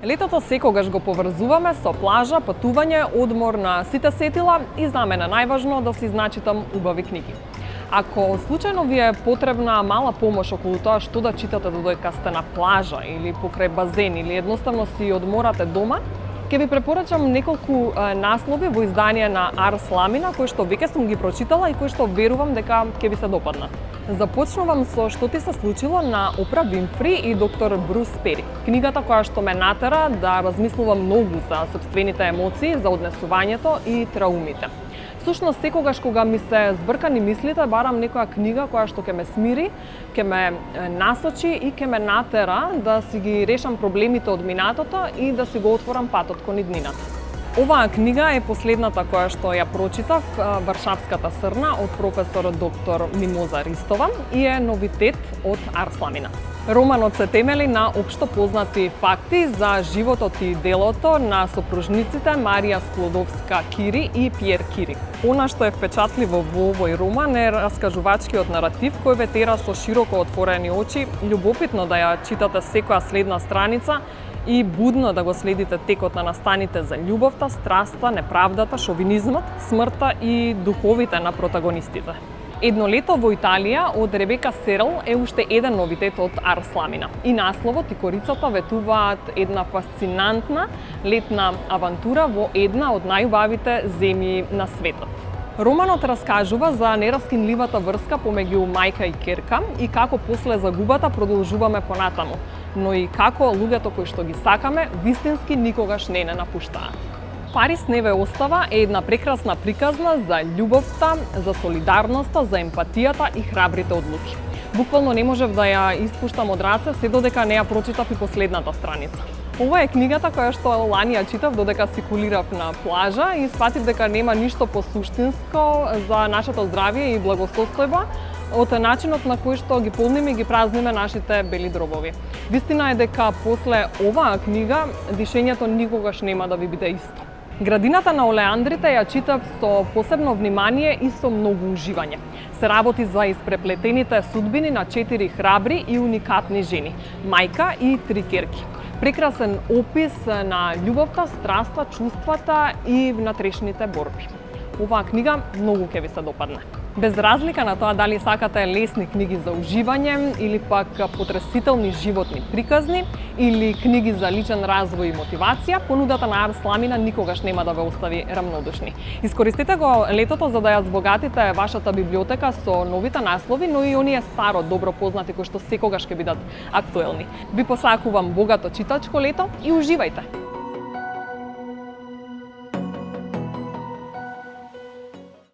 Летото секогаш го поврзуваме со плажа, патување, одмор на сите сетила и за мене најважно да си значитам убави книги. Ако случајно ви е потребна мала помош околу тоа што да читате додека сте на плажа или покрај базен или едноставно си одморате дома, ќе ви препорачам неколку наслови во издание на Арс Ламина кои што веќе сум ги прочитала и кои што верувам дека ќе ви се допаднат. Започнувам со Што ти се случило на Опра Винфри и доктор Брус Пери. Книгата која што ме натера да размислувам многу за сопствените емоции, за однесувањето и траумите. Всушност, секогаш кога ми се збркани мислите, барам некоја книга која што ќе ме смири, ќе ме насочи и ќе ме натера да си ги решам проблемите од минатото и да си го отворам патот кон иднината. Оваа книга е последната која што ја прочитав, Варшавската срна од професор доктор Мимоза Ристова и е новитет од Арс Ламина. Романот се темели на општо познати факти за животот и делото на сопружниците Марија Склодовска-Кири и Пиер Кири. Она што е впечатливо во овој роман е раскажувачкиот наратив кој ве тера со широко отворени очи, љубопитно да ја читате секоја следна страница и будно да го следите текот на настаните за љубовта, страста, неправдата, шовинизмот, смртта и духовите на протагонистите. Едно лето во Италија од Ребека Серл е уште еден новитет од Арс Ламина. И насловот и корицата ветуваат една фасцинантна летна авантура во една од најубавите земји на светот. Романот раскажува за нераскинливата врска помеѓу мајка и ќерка и како после загубата продолжуваме понатаму, но и како луѓето кои што ги сакаме вистински никогаш не напуштаат. Парис не ве остава е една прекрасна приказна за љубовта, за солидарноста, за емпатијата и храбрите одлуки. Буквално не можев да ја испуштам од раце се додека не ја прочитав и последната страница. Ова е книгата која што лани ја читав додека сикулирав на плажа и сфатив дека нема ништо посуштинско за нашето здравје и благосостојба од начинот на кој што ги полниме и ги празниме нашите бели дробови. Вистина е дека после оваа книга дишењето никогаш нема да ви биде исто. Градината на олеандрите ја читав со посебно внимание и со многу уживање. Се работи за испреплетените судбини на 4 храбри и уникатни жени, мајка и 3 ќерки. Прекрасен опис на љубовта, страста, чувствата и внатрешните борби. Оваа книга многу ќе ви се допадне. Без разлика на тоа дали сакате лесни книги за уживање или пак потресителни животни приказни или книги за личен развој и мотивација, понудата на Арс Ламина никогаш нема да ве остави рамнодушни. Искористете го летото за да ја збогатите вашата библиотека со новите наслови, но и оние старо добро познати кои што секогаш ќе бидат актуелни. Ви посакувам богато читачко лето и уживајте!